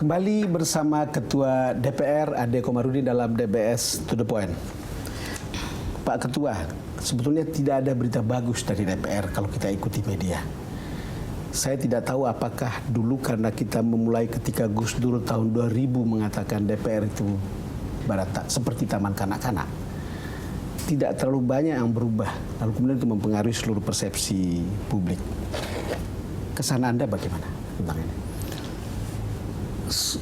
Kembali bersama Ketua DPR Ade Komarudin dalam DBS To The Point. Pak Ketua, sebetulnya tidak ada berita bagus dari DPR kalau kita ikuti media. Saya tidak tahu apakah dulu karena kita memulai ketika Gus Dur tahun 2000 mengatakan DPR itu barata seperti taman kanak-kanak. Tidak terlalu banyak yang berubah, lalu kemudian itu mempengaruhi seluruh persepsi publik. Kesan Anda bagaimana tentang ini?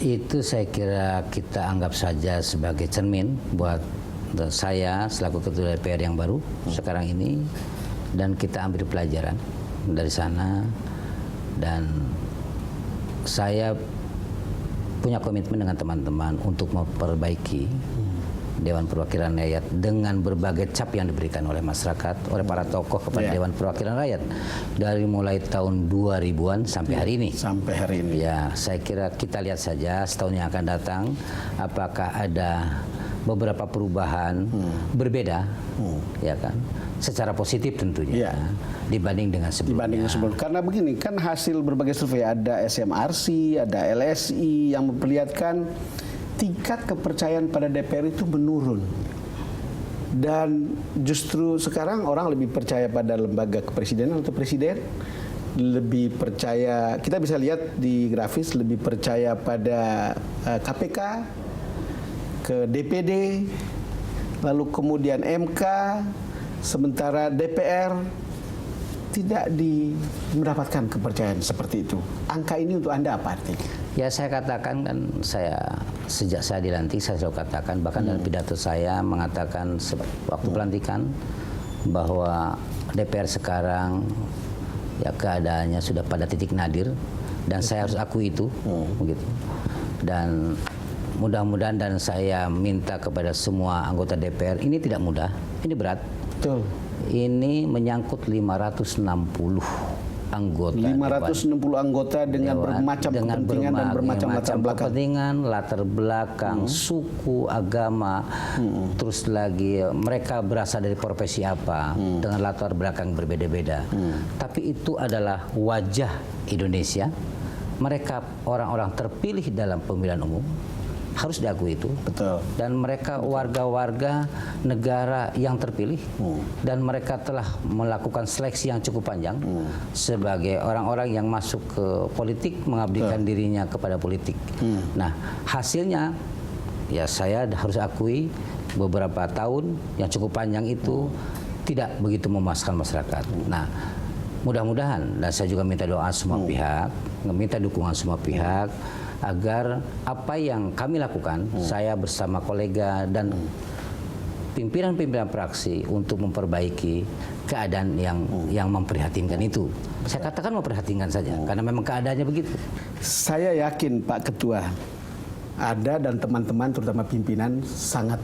Itu saya kira kita anggap saja sebagai cermin buat saya selaku Ketua DPR yang baru sekarang ini, dan kita ambil pelajaran dari sana. Dan saya punya komitmen dengan teman-teman untuk memperbaiki Dewan Perwakilan Rakyat dengan berbagai cap yang diberikan oleh masyarakat, oleh para tokoh kepada Dewan Perwakilan Rakyat dari mulai tahun 2000-an sampai hari ini. Sampai hari ini. Ya, saya kira kita lihat saja setahun yang akan datang apakah ada beberapa perubahan berbeda, ya kan? Secara positif tentunya, dibanding dengan sebelumnya. Karena begini, kan hasil berbagai survei, ada SMRC, ada LSI yang memperlihatkan tingkat kepercayaan pada DPR itu menurun. Dan justru sekarang orang lebih percaya pada lembaga kepresidenan atau presiden, lebih percaya, kita bisa lihat di grafis, lebih percaya pada KPK, ke DPD, lalu kemudian MK, sementara DPR tidak mendapatkan kepercayaan seperti itu. Angka ini untuk Anda apa artinya? Ya, saya katakan kan, sejak saya dilantik saya selalu katakan, bahkan dalam pidato saya mengatakan waktu pelantikan bahwa DPR sekarang ya keadaannya sudah pada titik nadir, dan saya harus akui itu, begitu. Dan mudah-mudahan, dan saya minta kepada semua anggota DPR, ini tidak mudah, ini berat. Betul. Ini menyangkut 560 anggota. 560 anggota dengan bermacam kepentingan dan bermacam latar belakang, suku, agama, terus lagi mereka berasal dari profesi apa, dengan latar belakang berbeda-beda. Tapi itu adalah wajah Indonesia. Mereka orang-orang terpilih dalam pemilihan umum, harus diakui itu. Betul. Dan mereka warga-warga negara yang terpilih, dan mereka telah melakukan seleksi yang cukup panjang sebagai orang-orang yang masuk ke politik, mengabdikan dirinya kepada politik. Nah, hasilnya ya saya harus akui beberapa tahun yang cukup panjang itu tidak begitu memuaskan masyarakat. Nah, mudah-mudahan, dan saya juga minta doa semua pihak, minta dukungan semua pihak, agar apa yang kami lakukan, saya bersama kolega dan pimpinan-pimpinan fraksi, untuk memperbaiki keadaan yang memprihatinkan itu. Saya katakan memprihatinkan saja, karena memang keadaannya begitu. Saya yakin Pak Ketua, Anda dan teman-teman terutama pimpinan sangat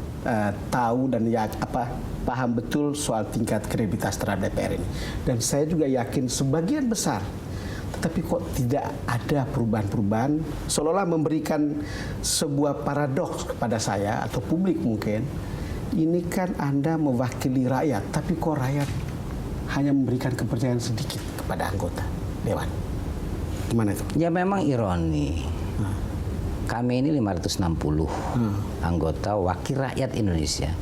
tahu dan paham betul soal tingkat kredibilitas terhadap DPR ini. Dan saya juga yakin sebagian besar, tapi kok tidak ada perubahan-perubahan, seolah-olah memberikan sebuah paradoks kepada saya atau publik mungkin. Ini kan Anda mewakili rakyat, tapi kok rakyat hanya memberikan kepercayaan sedikit kepada anggota Dewan. Gimana itu? Ya, memang ironi. Kami ini 560 anggota wakil rakyat Indonesia.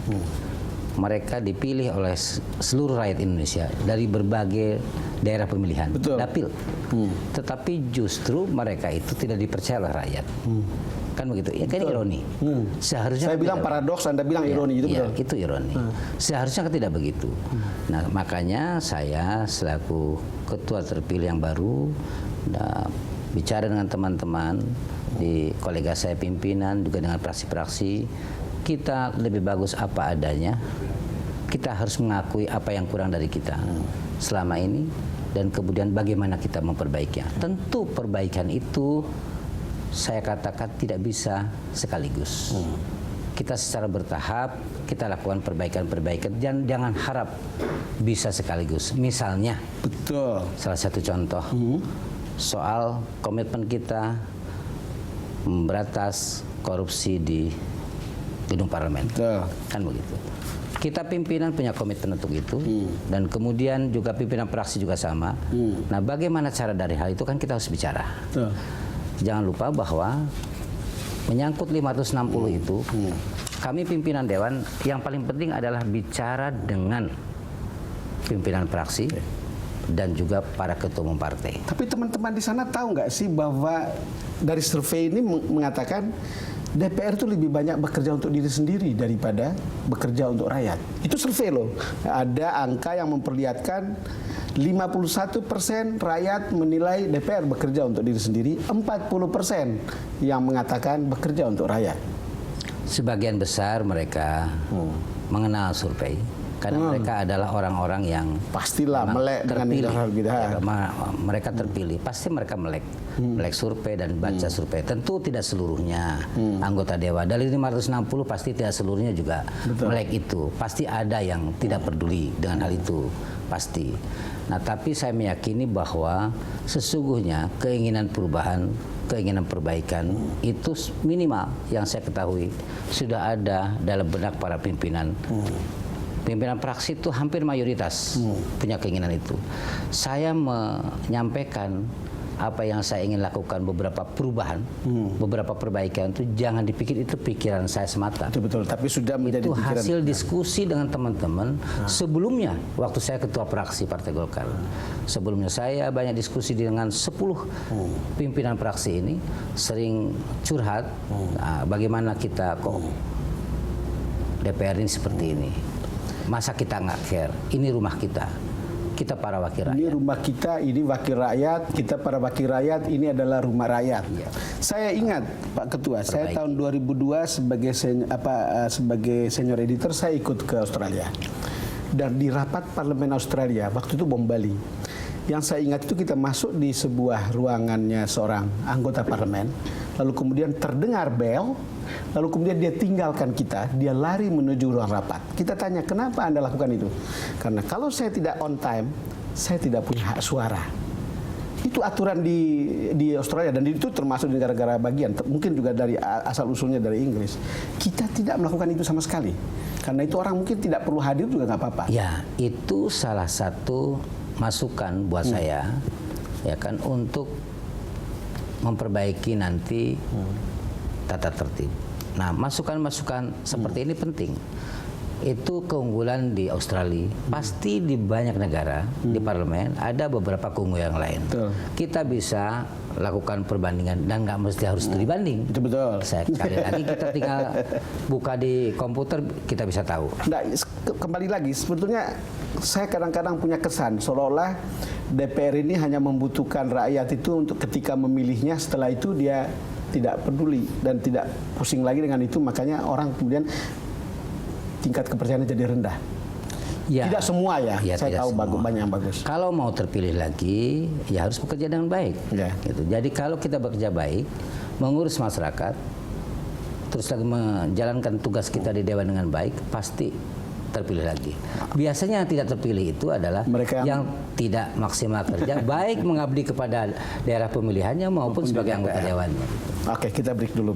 Mereka dipilih oleh seluruh rakyat Indonesia dari berbagai daerah pemilihan, dapil. Tetapi justru mereka itu tidak dipercaya oleh rakyat. Kan begitu? Ya, kan ironi. Seharusnya saya bilang paradoks, Anda bilang ironi, itu betul. Itu ironi. Seharusnya kan tidak begitu. Nah, makanya saya selaku ketua terpilih yang baru bicara dengan teman-teman di kolega saya pimpinan, juga dengan fraksi-fraksi. Kita lebih bagus apa adanya. Kita harus mengakui apa yang kurang dari kita selama ini, dan kemudian bagaimana kita memperbaikinya. Tentu perbaikan itu saya katakan tidak bisa sekaligus. Kita secara bertahap kita lakukan perbaikan-perbaikan, dan jangan harap bisa sekaligus. Misalnya, salah satu contoh soal komitmen kita memberantas korupsi di gedung parlemen. Kan begitu. Kita pimpinan punya komitmen untuk itu, dan kemudian juga pimpinan fraksi juga sama. Nah, bagaimana cara dari hal itu kan kita harus bicara. Jangan lupa bahwa Menyangkut 560 itu, kami pimpinan dewan yang paling penting adalah bicara dengan pimpinan fraksi dan juga para ketua umum partai. Tapi teman-teman di sana tahu nggak sih bahwa dari survei ini mengatakan DPR itu lebih banyak bekerja untuk diri sendiri daripada bekerja untuk rakyat. Itu survei loh. Ada angka yang memperlihatkan 51% rakyat menilai DPR bekerja untuk diri sendiri, 40% yang mengatakan bekerja untuk rakyat. Sebagian besar mereka mengenal survei karena mereka adalah orang-orang yang pastilah melek dengan terpilih. Mereka terpilih, pasti mereka melek survei dan baca survei. Tentu tidak seluruhnya anggota dewan. Dari 560 pasti tidak seluruhnya juga melek itu. Pasti ada yang tidak peduli dengan hal itu, pasti. Nah, tapi saya meyakini bahwa sesungguhnya keinginan perubahan, keinginan perbaikan itu minimal yang saya ketahui sudah ada dalam benak para pimpinan. Pimpinan fraksi itu hampir mayoritas punya keinginan itu. Saya menyampaikan apa yang saya ingin lakukan, beberapa perubahan, beberapa perbaikan itu jangan dipikir itu pikiran saya semata. Betul, tapi sudah menjadi itu pikiran. hasil diskusi dengan teman-teman sebelumnya waktu saya ketua fraksi Partai Golkar. Sebelumnya saya banyak diskusi dengan 10 pimpinan fraksi ini, sering curhat bagaimana kita kok DPR ini seperti ini. Masa kita nggak care? Ini rumah kita. Kita para wakil rakyat. Ini rumah kita, ini wakil rakyat, kita para wakil rakyat, ini adalah rumah rakyat. Ya. Saya ingat Pak Ketua, saya tahun 2002 sebagai senior editor saya ikut ke Australia. Dan di rapat parlemen Australia, waktu itu bom Bali. Yang saya ingat itu kita masuk di sebuah ruangannya seorang anggota parlemen, lalu kemudian terdengar bel, lalu kemudian dia tinggalkan kita, dia lari menuju ruang rapat. Kita tanya, kenapa Anda lakukan itu? Karena kalau saya tidak on time, saya tidak punya hak suara. Itu aturan di Australia, dan itu termasuk di negara-negara bagian, mungkin juga dari asal-usulnya dari Inggris. Kita tidak melakukan itu sama sekali. Karena itu orang mungkin tidak perlu hadir juga nggak apa-apa. Ya, itu salah satu masukan buat saya, ya kan, untuk memperbaiki nanti tata tertib. Nah, masukan-masukan seperti ini penting. Itu keunggulan di Australia. Pasti di banyak negara di parlemen ada beberapa keunggulan yang lain. Kita bisa lakukan perbandingan dan nggak mesti harus dibanding. Betul. Sekali lagi kita tinggal buka di komputer, kita bisa tahu. Nah, kembali lagi, sebetulnya saya kadang-kadang punya kesan seolah-olah DPR ini hanya membutuhkan rakyat itu untuk ketika memilihnya, setelah itu dia tidak peduli dan tidak pusing lagi dengan itu, makanya orang kemudian tingkat kepercayaannya jadi rendah. Ya, tidak semua ya saya tahu banyak yang bagus. Kalau mau terpilih lagi, ya harus bekerja dengan baik. Ya. Gitu. Jadi kalau kita bekerja baik, mengurus masyarakat, terus lagi menjalankan tugas kita di Dewan dengan baik, pasti terpilih lagi. Biasanya yang tidak terpilih itu adalah mereka yang tidak maksimal kerja, baik mengabdi kepada daerah pemilihannya maupun sebagai anggota dewannya. Oke, kita break dulu.